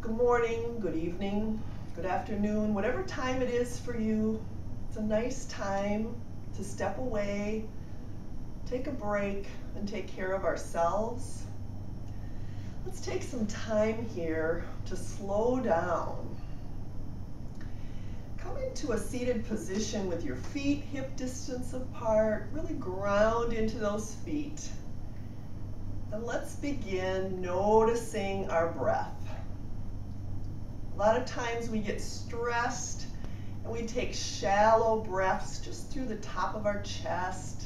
Good morning, good evening, good afternoon, whatever time it is for you. It's a nice time to step away, take a break, and take care of ourselves. Let's take some time here to slow down. Come into a seated position with your feet hip distance apart. Really ground into those feet. And let's begin noticing our breath. A lot of times we get stressed and we take shallow breaths just through the top of our chest.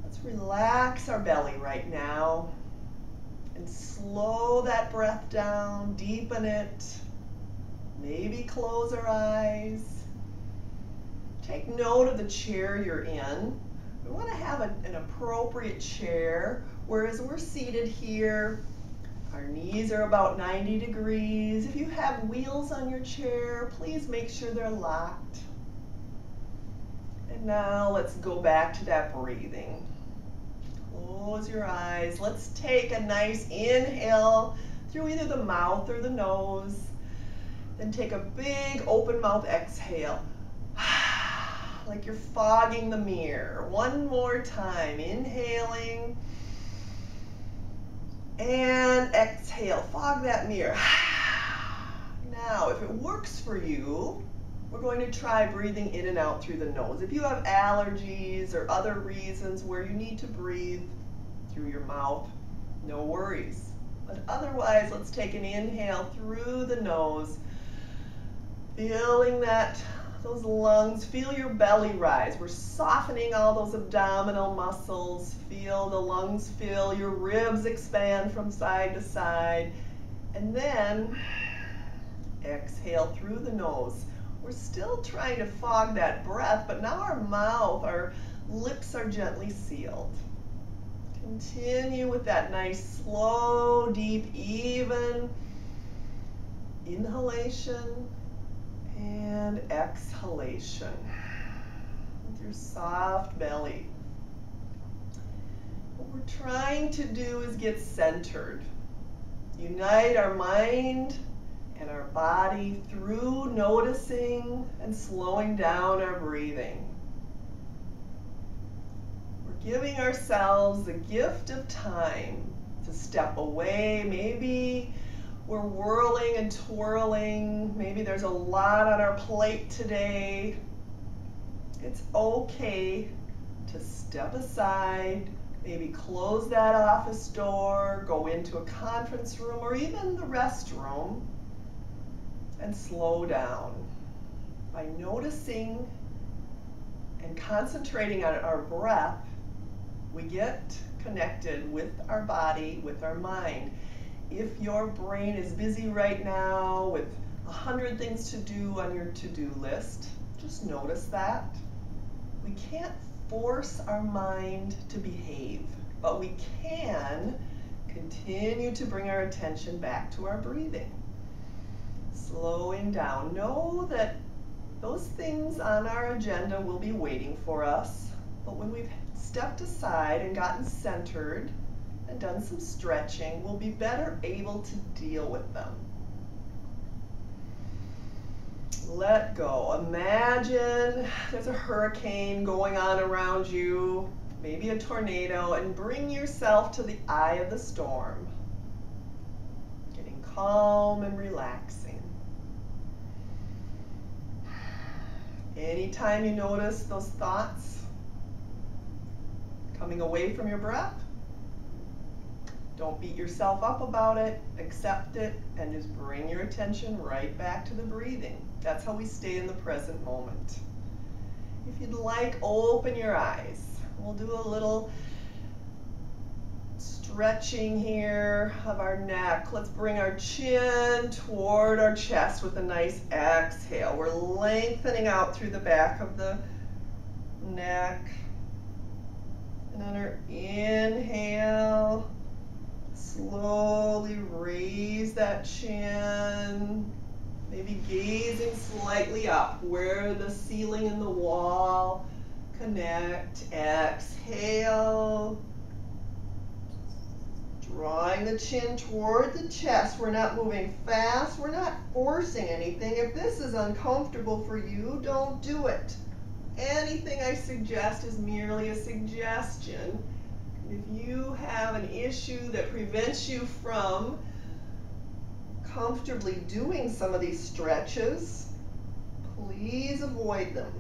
Let's relax our belly right now and slow that breath down, deepen it. Maybe close our eyes. Take note of the chair you're in. We want to have an appropriate chair, whereas we're seated here. Our knees are about 90 degrees. If you have wheels on your chair, please make sure they're locked. And now let's go back to that breathing. Close your eyes. Let's take a nice inhale through either the mouth or the nose. Then take a big open mouth exhale. Like you're fogging the mirror. One more time. Inhaling. And exhale, fog that mirror. Now, if it works for you, we're going to try breathing in and out through the nose. If you have allergies or other reasons where you need to breathe through your mouth, no worries. But otherwise, let's take an inhale through the nose, feeling those lungs, feel your belly rise. We're softening all those abdominal muscles. Feel the lungs fill, your ribs expand from side to side. And then exhale through the nose. We're still trying to fog that breath, but now our mouth, our lips are gently sealed. Continue with that nice, slow, deep, even inhalation and exhalation with your soft belly. What we're trying to do is get centered. Unite our mind and our body through noticing and slowing down our breathing. We're giving ourselves the gift of time to step away. Maybe we're whirling and twirling. Maybe there's a lot on our plate today. It's okay to step aside, maybe close that office door, go into a conference room or even the restroom and slow down. By noticing and concentrating on our breath, we get connected with our body, with our mind. If your brain is busy right now with 100 things to do on your to-do list, just notice that. We can't force our mind to behave, but we can continue to bring our attention back to our breathing. Slowing down. Know that those things on our agenda will be waiting for us, but when we've stepped aside and gotten centered and done some stretching, we'll be better able to deal with them. Let go. Imagine there's a hurricane going on around you, maybe a tornado, and bring yourself to the eye of the storm. Getting calm and relaxing. Anytime you notice those thoughts coming away from your breath, don't beat yourself up about it, accept it, and just bring your attention right back to the breathing. That's how we stay in the present moment. If you'd like, open your eyes. We'll do a little stretching here of our neck. Let's bring our chin toward our chest with a nice exhale. We're lengthening out through the back of the neck. And on our inhale, slowly raise that chin, maybe gazing slightly up where the ceiling and the wall connect. Exhale, Drawing the chin toward the chest. We're not moving fast. We're not forcing anything. If this is uncomfortable for you, don't do it. Anything I suggest is merely a suggestion. If you have an issue that prevents you from comfortably doing some of these stretches, please avoid them.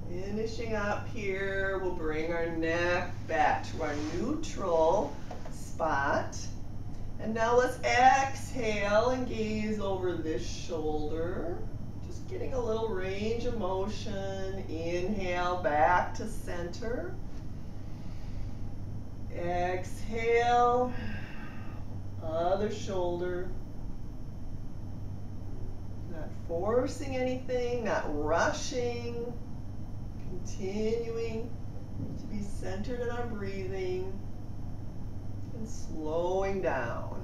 Finishing up here, we'll bring our neck back to our neutral spot. And now let's exhale and gaze over this shoulder. Just getting a little range of motion. Inhale back to center. Exhale, other shoulder. Not forcing anything, not rushing. Continuing to be centered in our breathing and slowing down.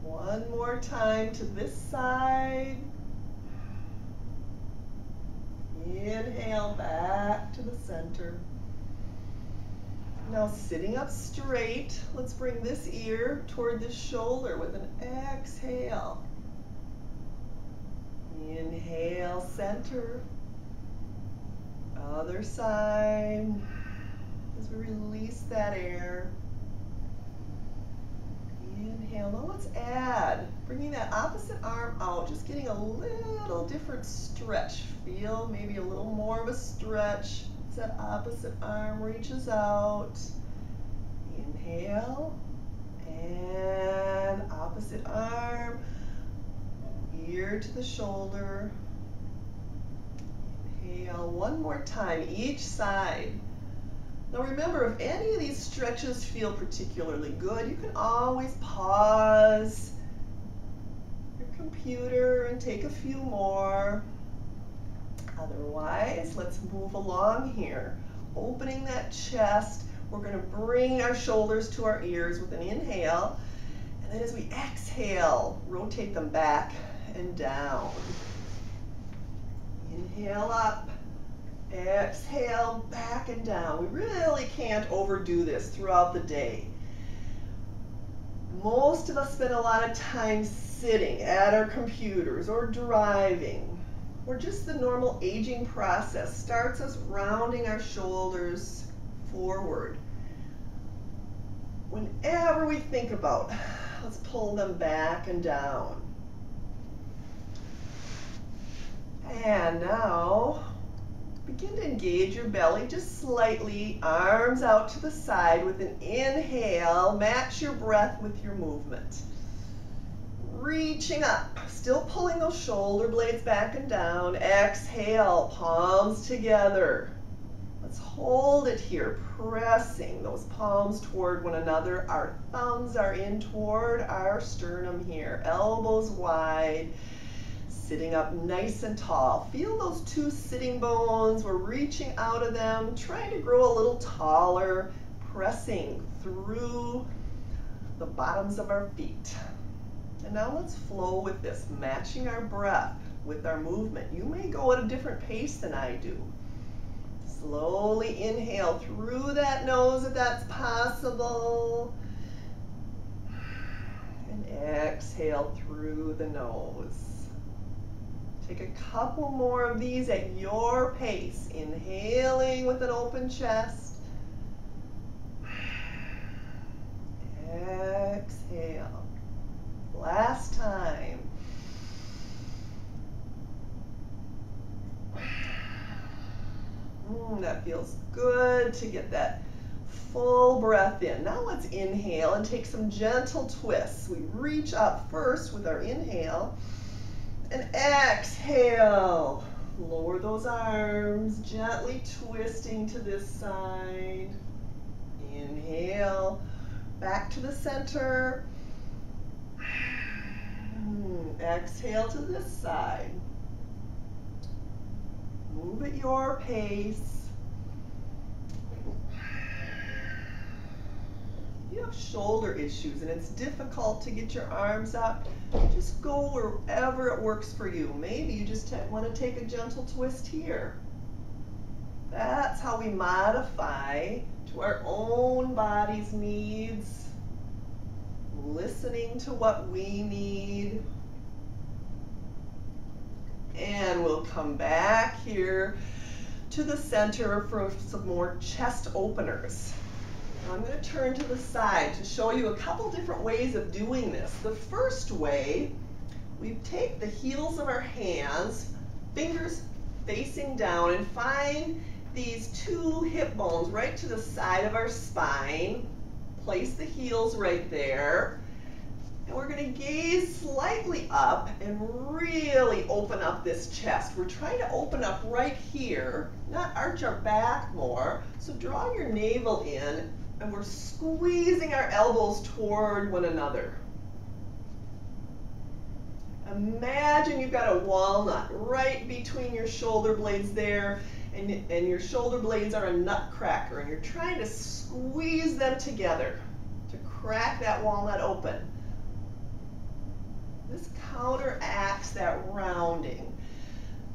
One more time to this side. Inhale back to the center. Now sitting up straight, let's bring this ear toward this shoulder with an exhale. Inhale, center. Other side, as we release that air. Inhale. Now let's add, bringing that opposite arm out, just getting a little different stretch. Feel maybe a little more of a stretch as that opposite arm reaches out. Inhale, and opposite arm, ear to the shoulder. Inhale one more time, each side. Now remember, if any of these stretches feel particularly good, you can always pause your computer and take a few more. Otherwise, let's move along here. Opening that chest, we're going to bring our shoulders to our ears with an inhale. And then as we exhale, rotate them back and down. Inhale up, exhale back and down. We really can't overdo this throughout the day. Most of us spend a lot of time sitting at our computers or driving, or just the normal aging process starts us rounding our shoulders forward. Whenever we think about, let's pull them back and down. And now, begin to engage your belly just slightly, arms out to the side with an inhale. Match your breath with your movement. Reaching up, still pulling those shoulder blades back and down. Exhale, palms together. Let's hold it here, pressing those palms toward one another. Our thumbs are in toward our sternum here, elbows wide. Sitting up nice and tall. Feel those two sitting bones. We're reaching out of them, trying to grow a little taller, pressing through the bottoms of our feet. And now let's flow with this, matching our breath with our movement. You may go at a different pace than I do. Slowly inhale through that nose if that's possible. And exhale through the nose. Take a couple more of these at your pace. Inhaling with an open chest. Exhale. Last time. That feels good to get that full breath in. Now let's inhale and take some gentle twists. We reach up first with our inhale. And exhale, lower those arms, gently twisting to this side. Inhale, back to the center. Exhale to this side. Move at your pace. If you have shoulder issues and it's difficult to get your arms up, just go wherever it works for you. Maybe you just want to take a gentle twist here. That's how we modify to to our own body's needs, listening to what we need. And we'll come back here to the center for some more chest openers. Now I'm going to turn to the side to show you a couple different ways of doing this. The first way, we take the heels of our hands, fingers facing down, and find these two hip bones right to the side of our spine. Place the heels right there. And we're going to gaze slightly up and really open up this chest. We're trying to open up right here, not arch our back more. So draw your navel in, and we're squeezing our elbows toward one another. Imagine you've got a walnut right between your shoulder blades there, and your shoulder blades are a nutcracker, and you're trying to squeeze them together to crack that walnut open. This counteracts that rounding.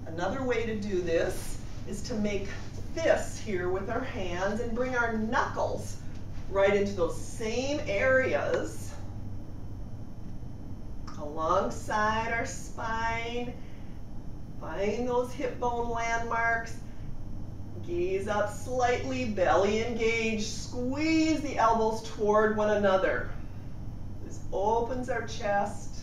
Another way to do this is to make fists here with our hands and bring our knuckles right into those same areas alongside our spine. Find those hip bone landmarks. Gaze up slightly, belly engaged. Squeeze the elbows toward one another. This opens our chest.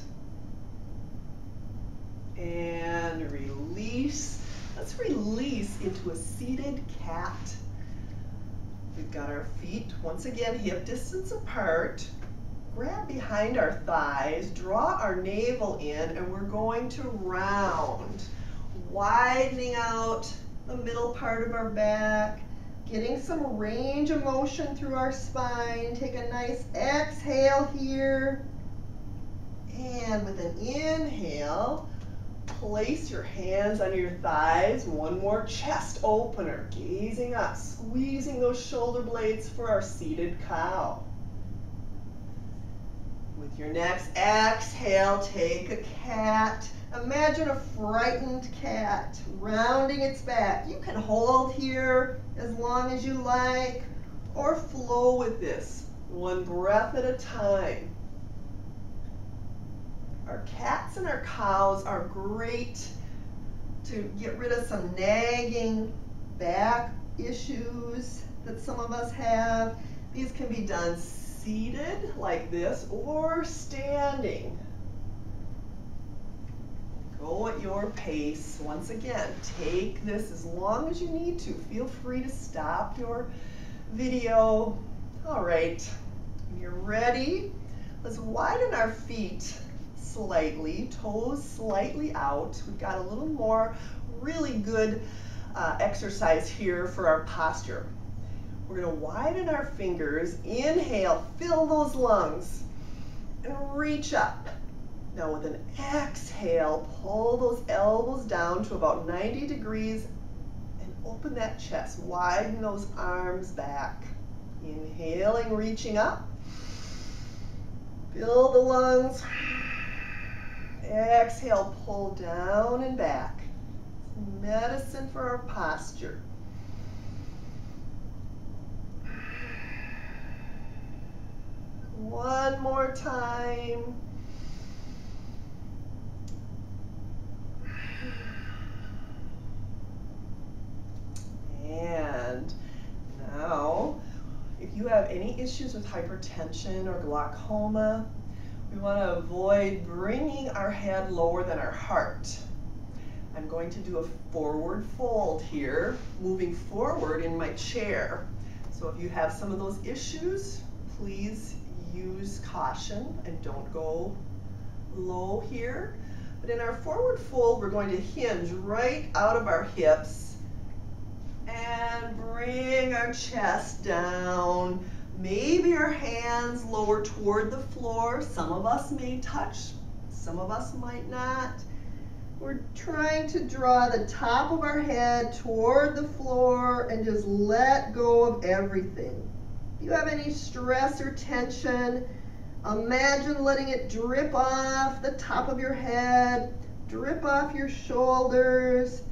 And release. Let's release into a seated cat. We've got our feet, once again, hip distance apart. Grab behind our thighs, draw our navel in, and we're going to round, widening out the middle part of our back, getting some range of motion through our spine. Take a nice exhale here. And with an inhale, place your hands under your thighs. One more chest opener, gazing up, squeezing those shoulder blades for our seated cow. With your next exhale, take a cat. Imagine a frightened cat rounding its back. You can hold here as long as you like, or flow with this, one breath at a time. Our cats and our cows are great to get rid of some nagging back issues that some of us have. These can be done seated like this or standing. Go at your pace. Once again, take this as long as you need to. Feel free to stop your video. All right, when you're ready, let's widen our feet slightly, toes slightly out. We've got a little more really good exercise here for our posture. We're going to widen our fingers, inhale, fill those lungs, and reach up. Now with an exhale, pull those elbows down to about 90 degrees and open that chest, widen those arms back. Inhaling, reaching up, fill the lungs. Exhale, pull down and back. Medicine for our posture. One more time. And now, if you have any issues with hypertension or glaucoma, we want to avoid bringing our head lower than our heart. I'm going to do a forward fold here, moving forward in my chair. So if you have some of those issues, please use caution and don't go low here. But in our forward fold, we're going to hinge right out of our hips and bring our chest down. Maybe our hands lower toward the floor. Some of us may touch, some of us might not. We're trying to draw the top of our head toward the floor and just let go of everything. If you have any stress or tension, imagine letting it drip off the top of your head, drip off your shoulders,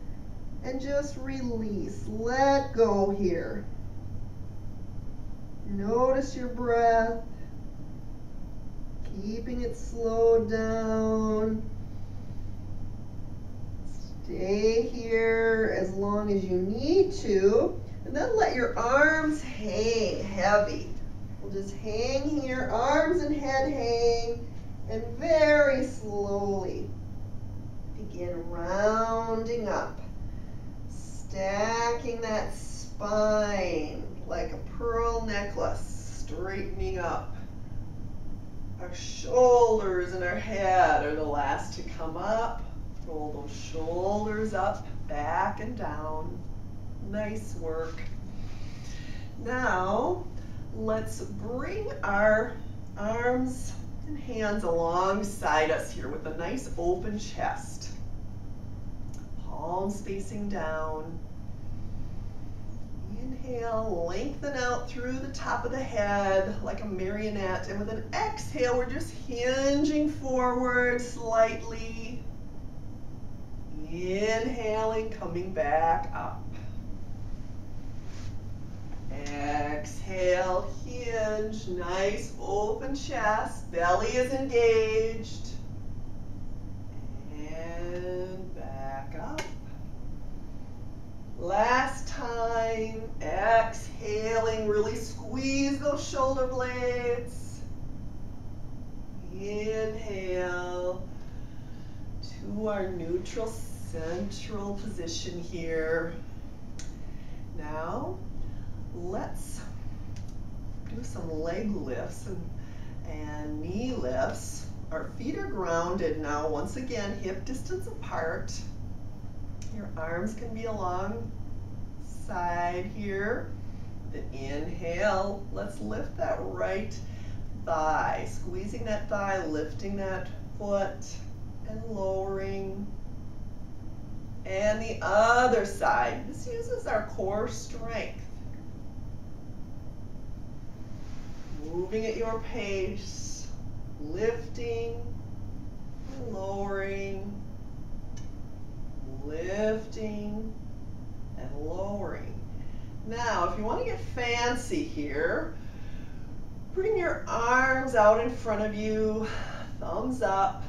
and just release. Let go here. Notice your breath, keeping it slowed down. Stay here as long as you need to, and then let your arms hang heavy. We'll just hang here, arms and head hang, and very slowly begin rounding up, stacking that spine like a pearl necklace, straightening up. Our shoulders and our head are the last to come up. Roll those shoulders up, back and down. Nice work. Now, let's bring our arms and hands alongside us here with a nice open chest. Palms facing down. Inhale, lengthen out through the top of the head like a marionette. And with an exhale, we're just hinging forward slightly. Inhaling, coming back up. Exhale, hinge, nice open chest, belly is engaged. And back up. Last time, exhaling, really squeeze those shoulder blades. Inhale to our neutral central position here. Now, let's do some leg lifts and knee lifts. Our feet are grounded now, once again, hip distance apart. Your arms can be along side here. Then inhale, let's lift that right thigh, squeezing that thigh, lifting that foot and lowering. And the other side, this uses our core strength. Moving at your pace, lifting and lowering, lifting and lowering. Now, if you want to get fancy here, bring your arms out in front of you, thumbs up.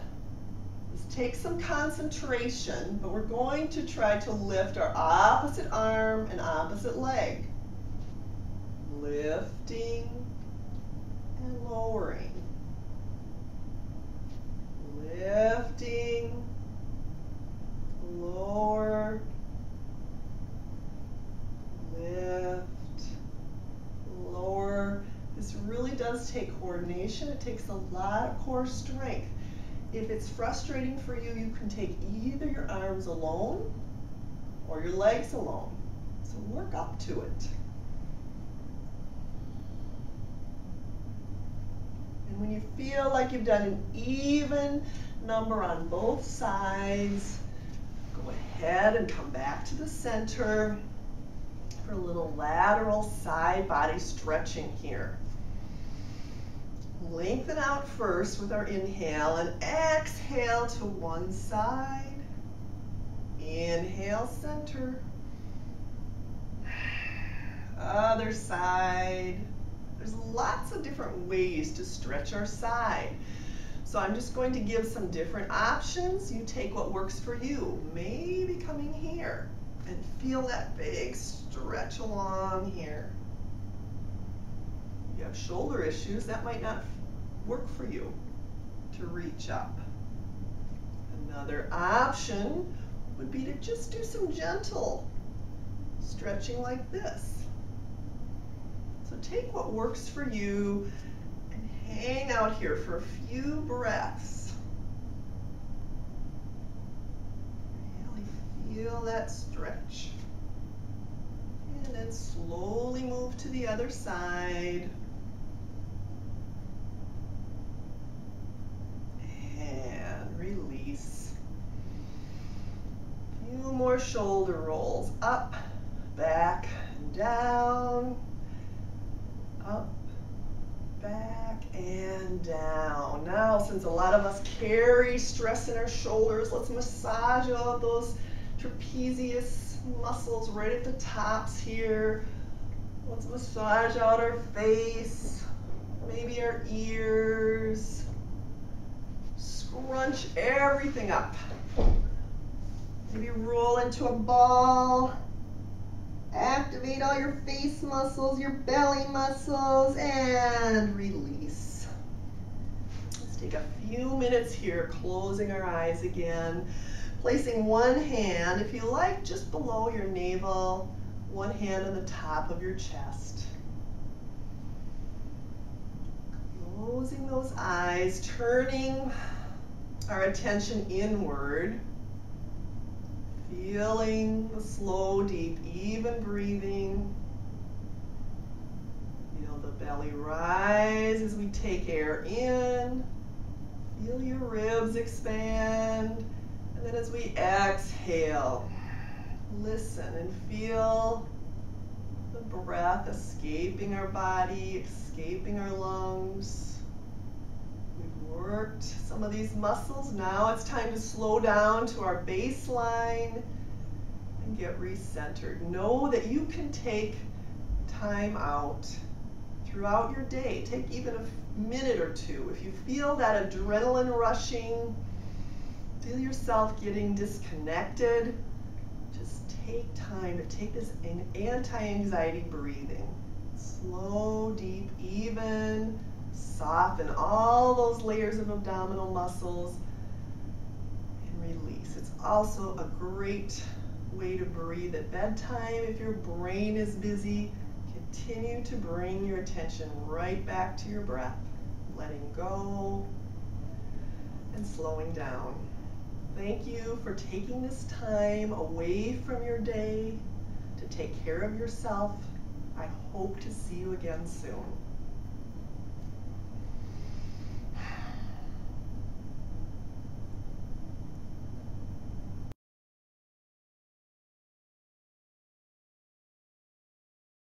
This takes some concentration, but we're going to try to lift our opposite arm and opposite leg. Lifting and lowering. Lifting, lower, lift, lower. This really does take coordination. It takes a lot of core strength. If it's frustrating for you, you can take either your arms alone or your legs alone. So work up to it. And when you feel like you've done an even number on both sides, go ahead and come back to the center for a little lateral side body stretching here. Lengthen out first with our inhale and exhale to one side. Inhale, center. Other side. There's lots of different ways to stretch our side. So I'm just going to give some different options. You take what works for you. Maybe coming here and feel that big stretch along here. If you have shoulder issues, that might not work for you to reach up. Another option would be to just do some gentle stretching like this. So take what works for you and hang out here for a few breaths. Really feel that stretch. And then slowly move to the other side. And release. A few more shoulder rolls. Up, back, and down. Up, back, and down. Now, since a lot of us carry stress in our shoulders, let's massage all of those trapezius muscles right at the tops here. Let's massage out our face, maybe our ears. Scrunch everything up. Maybe roll into a ball. Activate all your face muscles, your belly muscles, and release. Let's take a few minutes here, closing our eyes again. Placing one hand, if you like, just below your navel, one hand on the top of your chest. Closing those eyes, turning our attention inward. Feeling the slow, deep, even breathing. Feel the belly rise as we take air in. Feel your ribs expand. And then as we exhale, listen and feel the breath escaping our body, escaping our lungs. We've worked some of these muscles. Now it's time to slow down to our baseline and get recentered. Know that you can take time out throughout your day. Take even a minute or two. If you feel that adrenaline rushing, feel yourself getting disconnected, just take time to take this anti-anxiety breathing. Slow, deep, even. Soften all those layers of abdominal muscles and release. It's also a great way to breathe at bedtime. If your brain is busy, continue to bring your attention right back to your breath, letting go and slowing down. Thank you for taking this time away from your day to take care of yourself. I hope to see you again soon.